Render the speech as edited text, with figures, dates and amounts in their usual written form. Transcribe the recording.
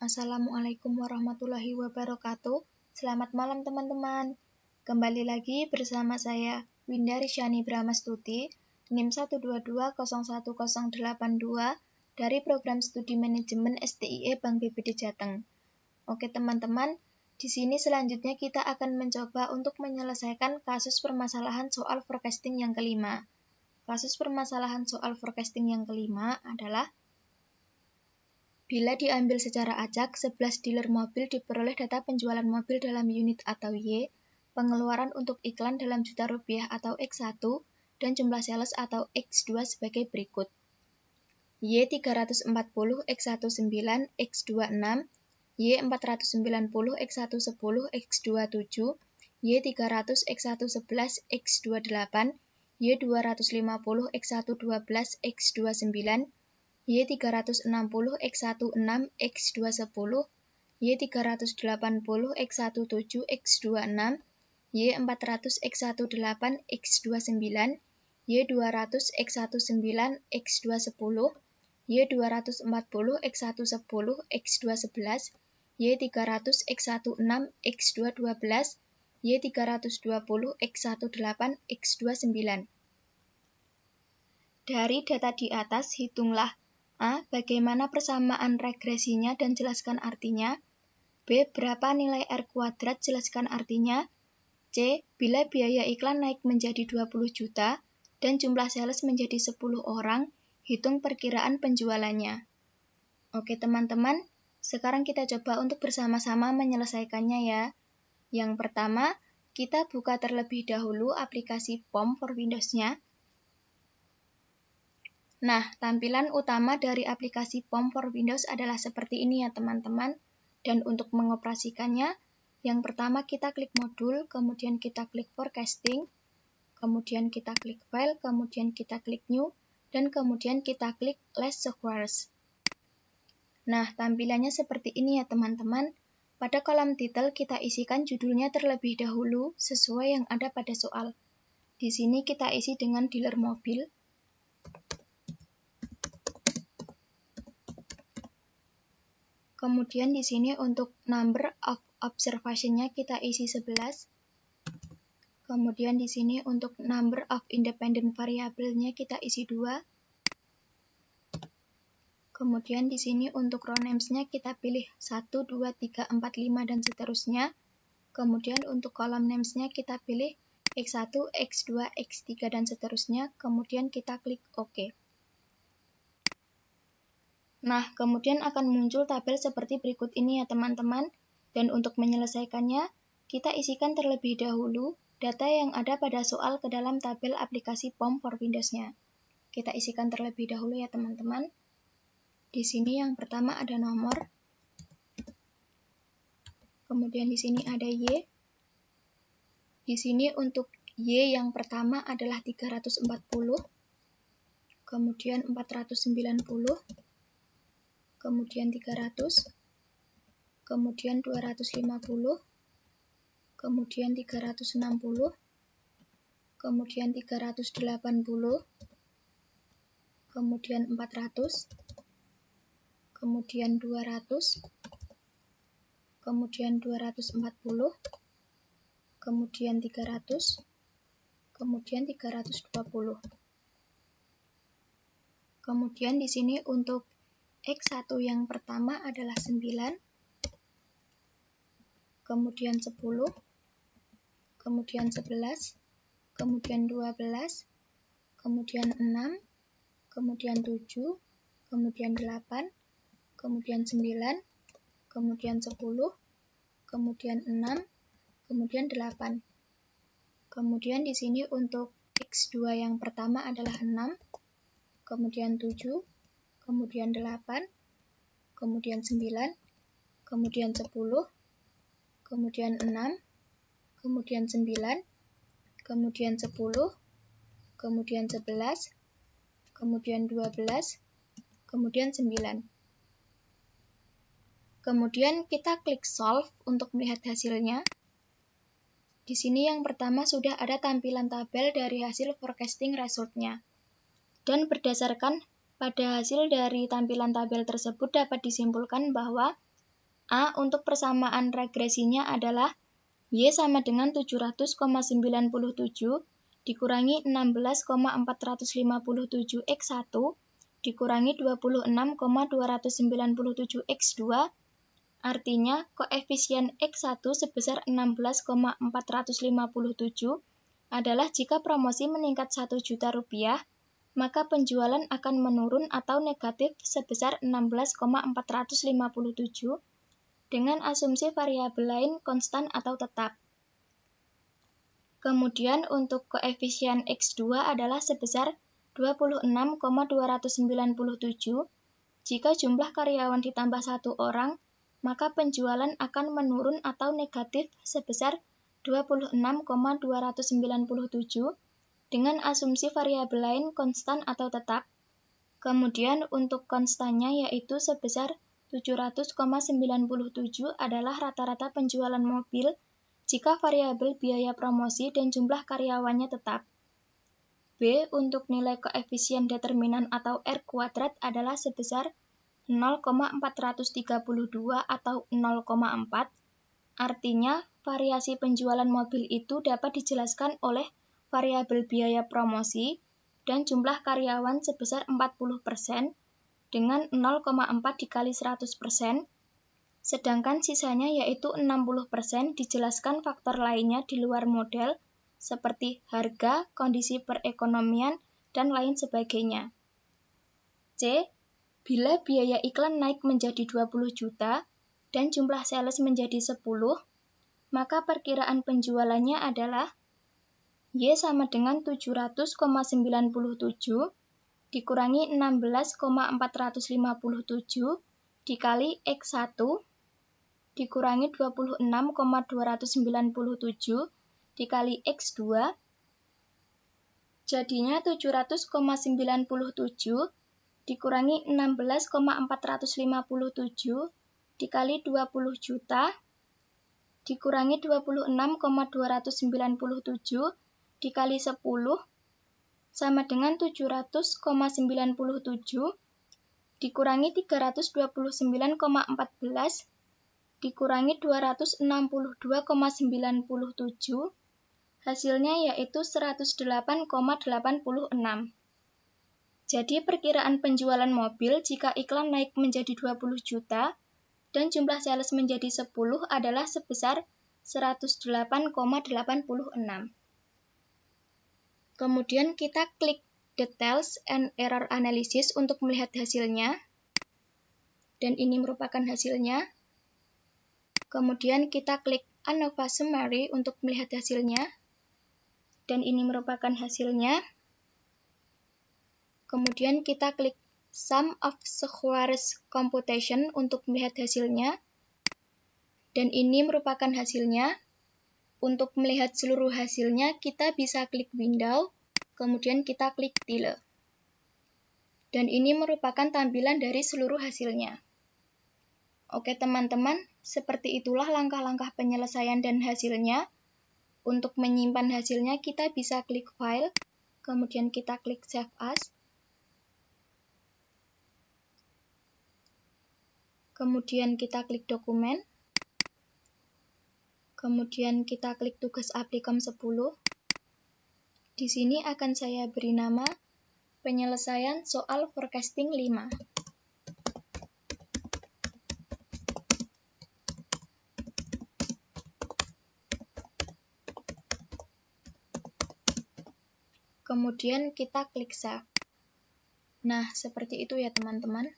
Assalamualaikum warahmatullahi wabarakatuh. Selamat malam teman-teman. Kembali lagi bersama saya Winda Risyani Brahmastuti, NIM 122011082 dari Program Studi Manajemen STIE Bank BPD Jateng. Oke teman-teman, di sini selanjutnya kita akan mencoba untuk menyelesaikan kasus permasalahan soal forecasting yang kelima. Kasus permasalahan soal forecasting yang kelima adalah bila diambil secara acak, 11 dealer mobil diperoleh data penjualan mobil dalam unit atau Y, pengeluaran untuk iklan dalam juta rupiah atau X1, dan jumlah sales atau X2 sebagai berikut. Y 340, X1 9, X2 6, Y 490, X1 10, X2 7, Y 300, X1 11, X2 8, Y 250, X1 12, X2 9, Y 360, X1 6, X2 10, Y 380, X1 7, X2 6, Y 400, X1 8, X2 9, Y 200, X1 9, X2 10, Y 240, X1 10, X2 11, Y 300, X1 6, X2 12, Y 320, X1 8, X2 9. Dari data di atas, hitunglah A. Bagaimana persamaan regresinya dan jelaskan artinya. B. Berapa nilai R kuadrat, jelaskan artinya. C. Bila biaya iklan naik menjadi 20 juta dan jumlah sales menjadi 10 orang, hitung perkiraan penjualannya. Oke teman-teman, sekarang kita coba untuk bersama-sama menyelesaikannya ya. Yang pertama, kita buka terlebih dahulu aplikasi POM for Windows-nya. Nah, tampilan utama dari aplikasi POM for Windows adalah seperti ini ya teman-teman. Dan untuk mengoperasikannya, yang pertama kita klik modul, kemudian kita klik forecasting, kemudian kita klik file, kemudian kita klik new, dan kemudian kita klik less softwares. Nah, tampilannya seperti ini ya teman-teman. Pada kolom title kita isikan judulnya terlebih dahulu sesuai yang ada pada soal. Di sini kita isi dengan dealer mobil. Kemudian di sini untuk number of observation-nya kita isi 11. Kemudian di sini untuk number of independent variable-nya kita isi 2. Kemudian di sini untuk row names-nya kita pilih 1, 2, 3, 4, 5 dan seterusnya. Kemudian untuk column names-nya kita pilih X1, X2, X3 dan seterusnya. Kemudian kita klik OK. Nah, kemudian akan muncul tabel seperti berikut ini ya teman-teman. Dan untuk menyelesaikannya, kita isikan terlebih dahulu data yang ada pada soal ke dalam tabel aplikasi POM for Windows-nya. Kita isikan terlebih dahulu ya teman-teman. Di sini yang pertama ada nomor. Kemudian di sini ada Y. Di sini untuk Y yang pertama adalah 340. Kemudian 490. Kemudian 300, kemudian 250, kemudian 360, kemudian 380, kemudian 400, kemudian 200, kemudian 240, kemudian 300, kemudian 320. Kemudian di sini untuk X1 yang pertama adalah 9, kemudian 10, kemudian 11, kemudian 12, kemudian 6, kemudian 7, kemudian 8, kemudian 9, kemudian 10, kemudian 6, kemudian 8. Kemudian di sini untuk X2 yang pertama adalah 6, kemudian 7, kemudian 8, kemudian 9, kemudian 10, kemudian 6, kemudian 9, kemudian 10, kemudian 11, kemudian 12, kemudian 9. Kemudian kita klik solve untuk melihat hasilnya. Di sini yang pertama sudah ada tampilan tabel dari hasil forecasting result-nya. Dan berdasarkan pada hasil dari tampilan tabel tersebut dapat disimpulkan bahwa A untuk persamaan regresinya adalah Y sama dengan 700,97 dikurangi 16,457 X1 dikurangi 26,297 X2, artinya koefisien X1 sebesar 16,457 adalah jika promosi meningkat 1 juta rupiah, maka penjualan akan menurun atau negatif sebesar 16,457 dengan asumsi variabel lain konstan atau tetap. Kemudian untuk koefisien X2 adalah sebesar 26,297. Jika jumlah karyawan ditambah 1 orang, maka penjualan akan menurun atau negatif sebesar 26,297 dengan asumsi variabel lain konstan atau tetap. Kemudian untuk konstannya yaitu sebesar 700,97 adalah rata-rata penjualan mobil jika variabel biaya promosi dan jumlah karyawannya tetap. B untuk nilai koefisien determinan atau R kuadrat adalah sebesar 0,432 atau 0,4. Artinya, variasi penjualan mobil itu dapat dijelaskan oleh variabel biaya promosi dan jumlah karyawan sebesar 40% dengan 0,4 dikali 100%, sedangkan sisanya yaitu 60% dijelaskan faktor lainnya di luar model, seperti harga, kondisi perekonomian, dan lain sebagainya. C. Bila biaya iklan naik menjadi 20 juta dan jumlah sales menjadi 10, maka perkiraan penjualannya adalah Y sama dengan 700,97 dikurangi 16,457 dikali X1 dikurangi 26,297 dikali X2, jadinya 700,97 dikurangi 16,457 dikali 20 juta dikurangi 26,297 dikali 10 sama dengan 700,97 dikurangi 329,14 dikurangi 262,97, hasilnya yaitu 108,86. Jadi perkiraan penjualan mobil jika iklan naik menjadi 20 juta dan jumlah sales menjadi 10 adalah sebesar 108,86. Kemudian kita klik Details and Error Analysis untuk melihat hasilnya. Dan ini merupakan hasilnya. Kemudian kita klik ANOVA Summary untuk melihat hasilnya. Dan ini merupakan hasilnya. Kemudian kita klik Sum of Squares Computation untuk melihat hasilnya. Dan ini merupakan hasilnya. Untuk melihat seluruh hasilnya, kita bisa klik Window, kemudian kita klik Tile. Dan ini merupakan tampilan dari seluruh hasilnya. Oke teman-teman, seperti itulah langkah-langkah penyelesaian dan hasilnya. Untuk menyimpan hasilnya, kita bisa klik File, kemudian kita klik Save As. Kemudian kita klik Dokumen. Kemudian kita klik tugas Applikem 10. Di sini akan saya beri nama penyelesaian soal forecasting 5. Kemudian kita klik Save. Nah, seperti itu ya teman-teman.